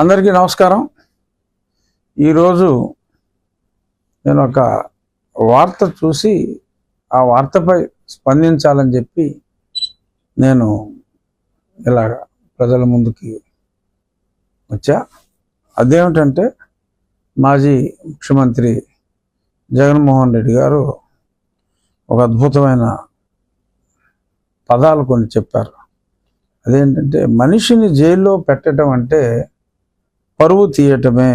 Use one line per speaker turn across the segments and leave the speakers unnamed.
అందరికీ నమస్కారం. ఈరోజు నేను ఒక వార్త చూసి ఆ వార్తపై స్పందించాలని చెప్పి నేను ఇలాగ ప్రజల ముందుకి వచ్చా. అదేమిటంటే మాజీ ముఖ్యమంత్రి జగన్మోహన్ రెడ్డి గారు ఒక అద్భుతమైన పదాలు కొన్ని చెప్పారు. అదేంటంటే మనిషిని జైల్లో పెట్టడం అంటే పరువు తీయటమే,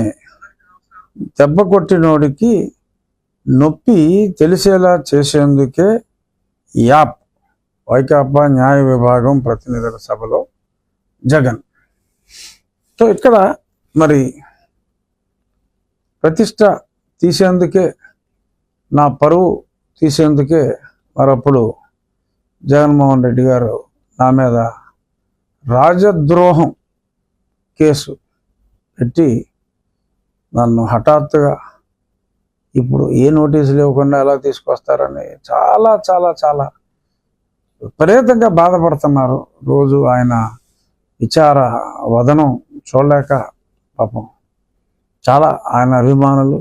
దెబ్బ కొట్టినోడికి నొప్పి తెలిసేలా చేసేందుకే యాప్. వైకాపా న్యాయ విభాగం ప్రతినిధుల సభలో జగన్. సో ఇక్కడ మరి ప్రతిష్ట తీసేందుకే, నా పరువు తీసేందుకే మరప్పుడు జగన్మోహన్ రెడ్డి గారు నా మీద రాజద్రోహం కేసు పెట్టి నన్ను హఠాత్తుగా ఇప్పుడు ఏ నోటీసులు ఇవ్వకుండా ఎలా తీసుకొస్తారని చాలా చాలా చాలా విపరీతంగా బాధపడుతున్నారు. రోజు ఆయన విచార వదనం చూడలేక పాపం చాలా ఆయన అభిమానులు,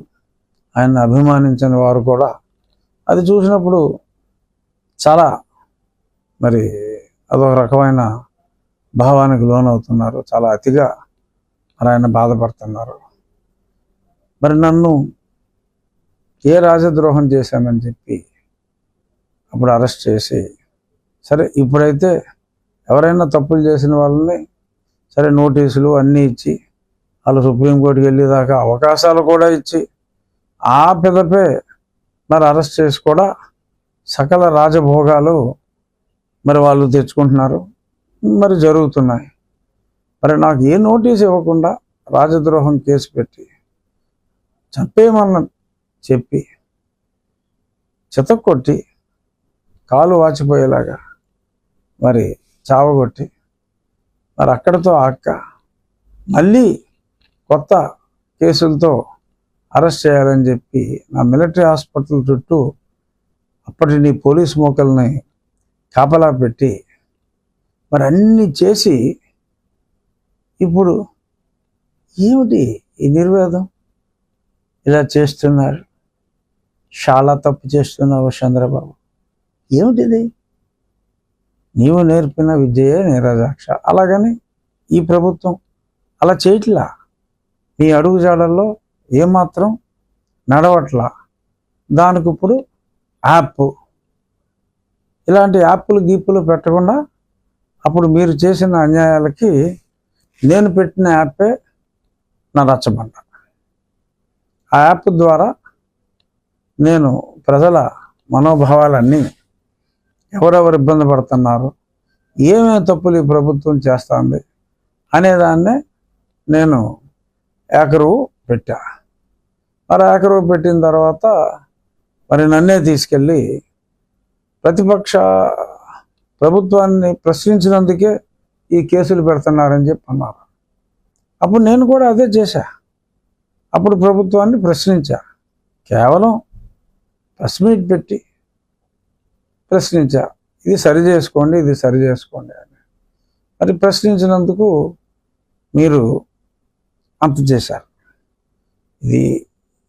ఆయన అభిమానించిన వారు కూడా అది చూసినప్పుడు చాలా మరి అదొక రకమైన భావానికి లోనవుతున్నారు. చాలా అతిగా మరి ఆయన బాధపడుతున్నారు. మరి నన్ను ఏ రాజద్రోహం చేశానని చెప్పి అప్పుడు అరెస్ట్ చేసి, సరే ఇప్పుడైతే ఎవరైనా తప్పులు చేసిన వాళ్ళని సరే నోటీసులు అన్నీ ఇచ్చి వాళ్ళు సుప్రీంకోర్టుకి వెళ్ళేదాకా అవకాశాలు కూడా ఇచ్చి ఆ పిదపే మరి అరెస్ట్ చేసి కూడా సకల రాజభోగాలు మరి వాళ్ళు తెచ్చుకుంటున్నారు, మరి జరుగుతున్నాయి. మరి నాకు ఏ నోటీస్ ఇవ్వకుండా రాజద్రోహం కేసు పెట్టి చంపేయమన్న చెప్పి చితక్కొట్టి కాలు వాచిపోయేలాగా మరి చావగొట్టి మరి అక్కడితో ఆక్క మళ్ళీ కొత్త కేసులతో అరెస్ట్ చేయాలని చెప్పి నా మిలిటరీ హాస్పిటల్ చుట్టూ అప్పటి నీ పోలీస్ మోకల్ని కాపలా పెట్టి మరి అన్నీ చేసి ఇప్పుడు ఏమిటి ఈ నిర్వేదం? ఇలా చేస్తున్నారు, చాలా తప్పు చేస్తున్నావు చంద్రబాబు. ఏమిటిది? నీవు నేర్పిన విద్యయే నీరజాక్ష. అలాగని ఈ ప్రభుత్వం అలా చేయట్లా, నీ అడుగుజాడల్లో ఏమాత్రం నడవట్లా. దానికి ఇప్పుడు యాప్, ఇలాంటి యాప్లు గీపులు పెట్టకుండా అప్పుడు మీరు చేసిన అన్యాయాలకి నేను పెట్టిన యాపే నా రచ్చబండ. ఆ యాప్ ద్వారా నేను ప్రజల మనోభావాలన్నీ, ఎవరెవరు ఇబ్బంది పడుతున్నారు, ఏమేమి తప్పులు ఈ ప్రభుత్వం చేస్తుంది అనేదాన్నే నేను ఏకరువు పెట్టా. మరి ఏకరువు పెట్టిన తర్వాత మరి నన్నే తీసుకెళ్ళి ప్రతిపక్ష ప్రభుత్వాన్ని ప్రశ్నించినందుకే ఈ కేసులు పెడుతున్నారని చెప్పి అన్నారు. అప్పుడు నేను కూడా అదే చేశా. అప్పుడు ప్రభుత్వాన్ని ప్రశ్నించా, కేవలం ప్రెస్ మీట్ పెట్టి ప్రశ్నించా, ఇది సరి చేసుకోండి, ఇది సరి చేసుకోండి అని. మరి ప్రశ్నించినందుకు మీరు అంత చేశారు.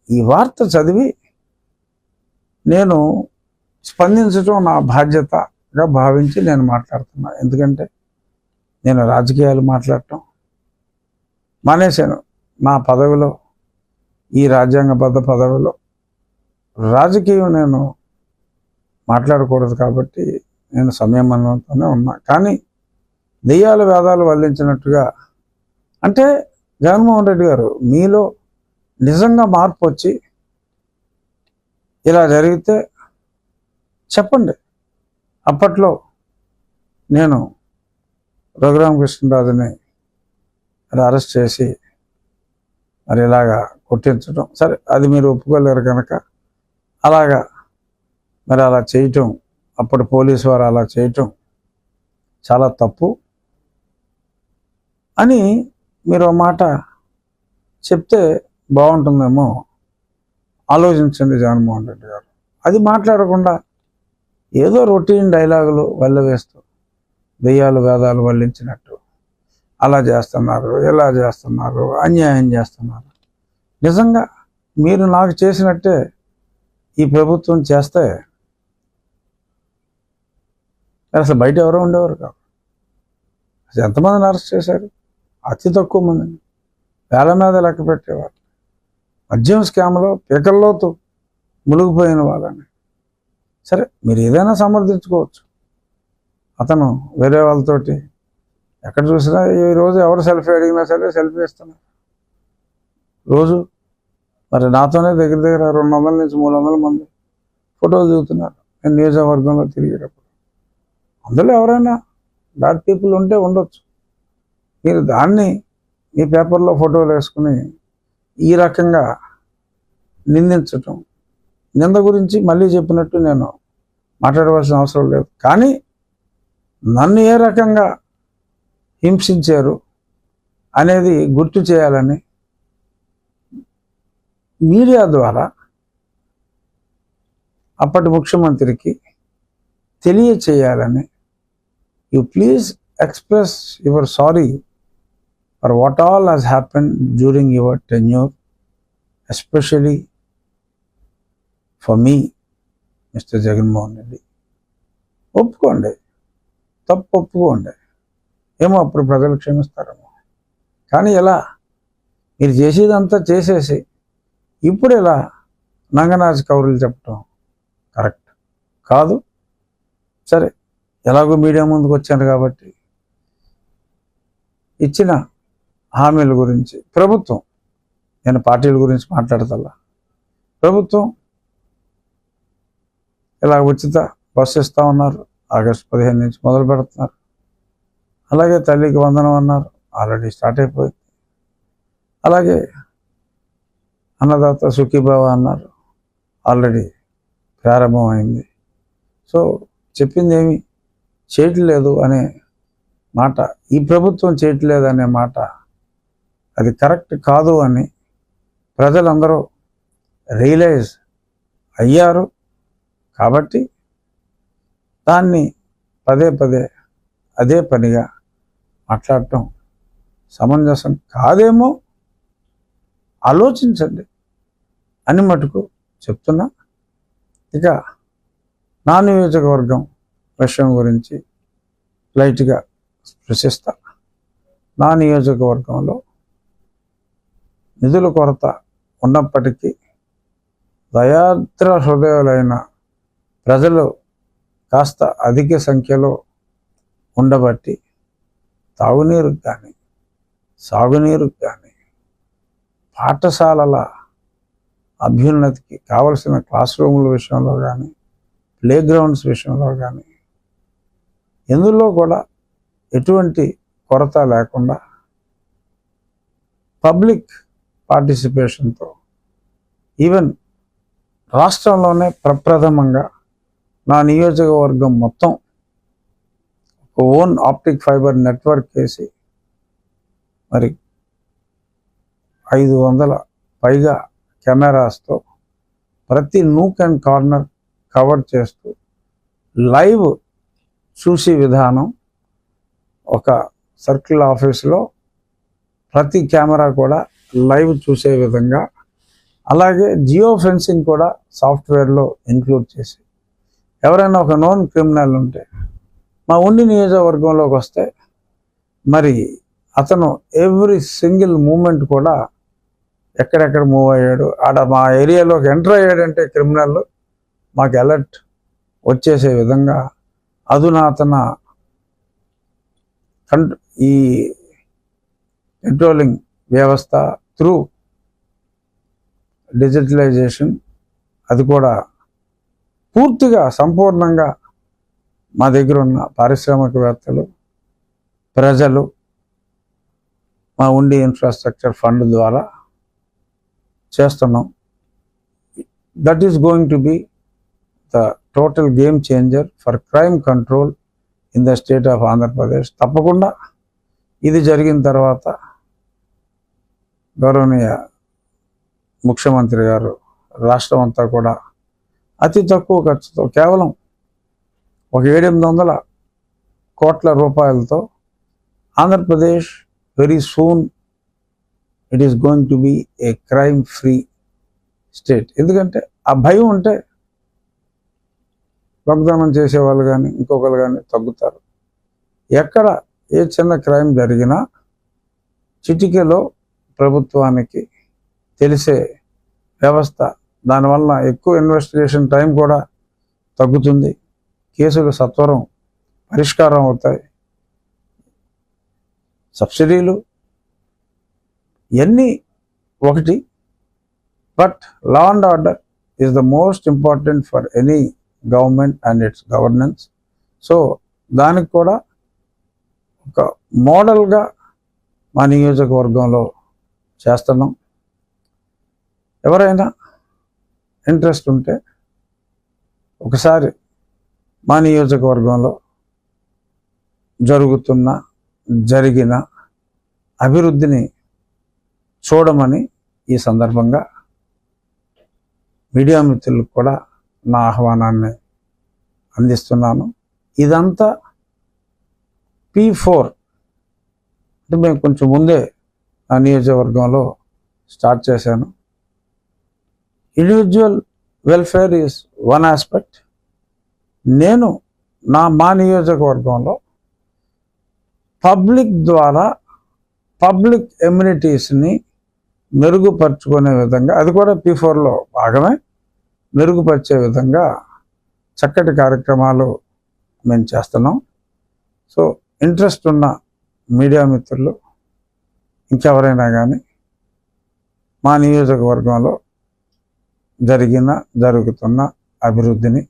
ఈ వార్త చదివి నేను స్పందించడం నా బాధ్యతగా భావించి నేను మాట్లాడుతున్నా. ఎందుకంటే నేను రాజకీయాలు మాట్లాడటం మానేశాను. నా పదవిలో, ఈ రాజ్యాంగబద్ధ పదవిలో రాజకీయం నేను మాట్లాడకూడదు కాబట్టి నేను సంయమనంతోనే ఉన్నా. కానీ దెయ్యాలు వేదాలు వల్లించినట్టుగా, అంటే జగన్మోహన్ రెడ్డి గారు మీలో నిజంగా మార్పు వచ్చి ఇలా జరిగితే చెప్పండి. అప్పట్లో నేను రఘురామకృష్ణరాజుని మరి అరెస్ట్ చేసి మరి ఇలాగా కొట్టించడం, సరే అది మీరు ఒప్పుకోలేరు కనుక అలాగా మరి అలా చేయటం, అప్పటి పోలీసు వారు అలా చేయటం చాలా తప్పు అని మీరు ఒక మాట చెప్తే బాగుంటుందేమో ఆలోచించండి జగన్మోహన్ రెడ్డి గారు. అది మాట్లాడకుండా ఏదో రొటీన్ డైలాగులు వెళ్ళవేస్తూ దెయ్యాలు వేదాలు వల్లించినట్టు అలా చేస్తున్నారు, ఇలా చేస్తున్నారు, అన్యాయం చేస్తున్నారు. నిజంగా మీరు నాకు చేసినట్టే ఈ ప్రభుత్వం చేస్తే అసలు బయట ఎవరో ఉండేవారు కాదు. అసలు ఎంతమందిని అరెస్ట్ చేశారు? అతి తక్కువ మందిని, వేల మీద లెక్క పెట్టేవారు. మద్యం స్కామ్లో పీకల్లోతు మునిగిపోయిన వాళ్ళని. సరే, మీరు ఏదైనా సమర్థించుకోవచ్చు. అతను వేరే వాళ్ళతోటి ఎక్కడ చూసినా ఈరోజు ఎవరు సెల్ఫీ అడిగినా సరే సెల్ఫీ ఇస్తున్నారు రోజు. మరి నాతోనే దగ్గర దగ్గర 200 నుంచి 300 మంది ఫోటోలు దిగుతున్నారు నేను నియోజకవర్గంలో తిరిగేటప్పుడు. అందులో ఎవరైనా బ్యాడ్ పీపుల్ ఉంటే ఉండొచ్చు. మీరు దాన్ని మీ పేపర్లో ఫోటోలు వేసుకుని ఈ రకంగా నిందించటం, నింద గురించి మళ్ళీ చెప్పినట్టు నేను మాట్లాడవలసిన అవసరం లేదు. కానీ నన్ను ఏ రకంగా హింసించారు అనేది గుర్తు చేయాలని మీడియా ద్వారా అప్పటి ముఖ్యమంత్రికి తెలియచేయాలని, you please express your sorry for what all has happen during your tenure, especially for me mister Jaganmohan Reddy. ఒప్పుకోండి, తప్పు ఒప్పుకోండి. ఏమో అప్పుడు ప్రజలు క్షమిస్తారేమో. కానీ ఎలా? మీరు చేసేదంతా చేసేసి ఇప్పుడు ఎలా నంగనాచి కౌరులు చెప్పటం కరెక్ట్ కాదు. సరే, ఎలాగో మీడియా ముందుకు వచ్చాను కాబట్టి ఇచ్చిన హామీల గురించి ప్రభుత్వం, నేను పార్టీల గురించి మాట్లాడతల్లా, ప్రభుత్వం ఇలా ఉచిత బస్సు ఇస్తా ఉన్నారు. ఆగస్టు 15 నుంచి మొదలు పెడుతున్నారు. అలాగే తల్లికి వందనం అన్నారు, ఆల్రెడీ స్టార్ట్ అయిపోయింది. అలాగే అన్నదాత సుఖీభావ అన్నారు, ఆల్రెడీ ప్రారంభమైంది. సో చెప్పింది ఏమి చేయట్లేదు అనే మాట, ఈ ప్రభుత్వం చేయట్లేదు అనే మాట అది కరెక్ట్ కాదు అని ప్రజలందరూ రియలైజ్ అయ్యారు. కాబట్టి దాన్ని పదే పదే అదే పనిగా మాట్లాడటం సమంజసం కాదేమో, ఆలోచించండి అని మటుకు చెప్తున్నా. ఇక నా నియోజకవర్గం విషయం గురించి లైట్గా స్పృశిస్తా. నా నియోజకవర్గంలో నిధుల కొరత ఉన్నప్పటికీ దయాద్ర హృదయాలైన ప్రజలు కాస్త అధిక సంఖ్యలో ఉండబట్టి తాగునీరుకు కానీ సాగునీరుకు కానీ పాఠశాలల అభ్యున్నతికి కావలసిన క్లాస్ రూముల విషయంలో కానీ ప్లే గ్రౌండ్స్ విషయంలో కానీ ఎందులో కూడా ఎటువంటి కొరత లేకుండా పబ్లిక్ పార్టిసిపేషన్తో ఈవెన్ రాష్ట్రంలోనే ప్రప్రథమంగా నా నియోజకవర్గం మొత్తం ఒక ఓన్ ఆప్టిక్ ఫైబర్ నెట్వర్క్ వేసి మరి 500 పైగా కెమెరాస్తో ప్రతి నూక్ అండ్ కార్నర్ కవర్ చేస్తూ లైవ్ చూసే విధానం, ఒక సర్కిల్ ఆఫీస్లో ప్రతి కెమెరా కూడా లైవ్ చూసే విధంగా, అలాగే జియో ఫెన్సింగ్ కూడా సాఫ్ట్వేర్లో ఇంక్లూడ్ చేసి ఎవరైనా ఒక నోన్ క్రిమినల్ ఉంటే మా ఉండి నియోజకవర్గంలోకి వస్తే మరి అతను ఎవ్రీ సింగిల్ మూమెంట్ కూడా ఎక్కడెక్కడ మూవ్ అయ్యాడు, ఆడ మా ఏరియాలోకి ఎంటర్ అయ్యాడంటే క్రిమినల్ మాకు అలర్ట్ వచ్చేసే విధంగా అధునాతన ఈ కంట్రోలింగ్ వ్యవస్థ త్రూ డిజిటలైజేషన్ అది కూడా పూర్తిగా సంపూర్ణంగా మా దగ్గర ఉన్న పారిశ్రామికవేత్తలు, ప్రజలు, మా ఉండి ఇన్ఫ్రాస్ట్రక్చర్ ఫండ్ ద్వారా చేస్తున్నాం. That is going to be the total game changer for crime control in the state of Andhra Pradesh. తప్పకుండా ఇది జరిగిన తర్వాత గౌరవనీయ ముఖ్యమంత్రి గారు రాష్ట్రం అంతా కూడా అతి తక్కువ ఖర్చుతో కేవలం ఒక 700-800 కోట్ల రూపాయలతో Andhra Pradesh very soon it is going to be A crime free state. ఎందుకంటే ఆ భయం ఉంటే వాగ్దానం చేసేవాళ్ళు కానీ ఇంకొకరు కానీ తగ్గుతారు. ఎక్కడ ఏ చిన్న క్రైమ్ జరిగినా చిటికెలో ప్రభుత్వానికి తెలిసే వ్యవస్థ, దానివల్ల ఎక్కువ ఇన్వెస్టిగేషన్ టైం కూడా తగ్గుతుంది, కేసులు సత్వరం పరిష్కారం అవుతాయి. సబ్సిడీలు ఇవన్నీ ఒకటి, but law and order is the most important for any government and it's governance. So దానికి కూడా ఒక మోడల్గా మా నియోజకవర్గంలో చేస్తున్నాం. ఎవరైనా ఇంట్రెస్ట్ ఉంటే ఒకసారి మా నియోజకవర్గంలో జరిగిన అభివృద్ధిని చూడమని ఈ సందర్భంగా మీడియా మిత్రులకు కూడా నా ఆహ్వానాన్ని అందిస్తున్నాను. ఇదంతా P4 అంటే మేము కొంచెం ముందే ఆ నియోజకవర్గంలో స్టార్ట్ చేశాను. Individual welfare is one aspect. నేను మా నియోజకవర్గంలో పబ్లిక్ ద్వారా పబ్లిక్ ఎమ్యూనిటీస్ని మెరుగుపరుచుకునే విధంగా, అది కూడా P4లో భాగమే, మెరుగుపరిచే విధంగా చక్కటి కార్యక్రమాలు మేము చేస్తున్నాం. సో ఇంట్రెస్ట్ ఉన్న మీడియా మిత్రులు ఇంకెవరైనా కానీ మా నియోజకవర్గంలో జరుగుతున్న అభివృద్ధిని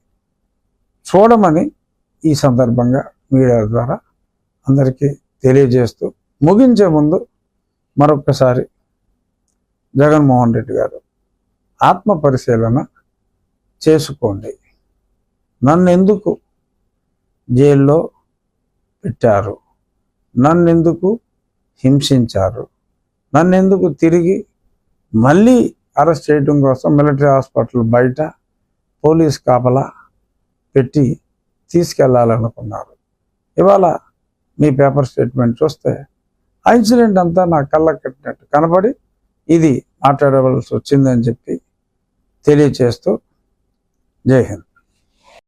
చూడమని ఈ సందర్భంగా మీడియా ద్వారా అందరికీ తెలియజేస్తూ, ముగించే ముందు మరొక్కసారి జగన్మోహన్ రెడ్డి గారు ఆత్మ పరిశీలన చేసుకోండి. నన్నెందుకు జైల్లో పెట్టారు, నన్నెందుకు హింసించారు, నన్నెందుకు తిరిగి మళ్ళీ అరెస్ట్ చేయడం కోసం మిలిటరీ హాస్పిటల్ బయట పోలీస్ కాపలా పెట్టి తీసుకెళ్లాలనుకున్నారు. ఇవాళ మీ పేపర్ స్టేట్మెంట్ చూస్తే ఆ ఇన్సిడెంట్ అంతా నా కళ్ళకు కట్టినట్టు కనపడి ఇది మాట్లాడవలసి వచ్చిందని చెప్పి తెలియచేస్తూ జై హింద్.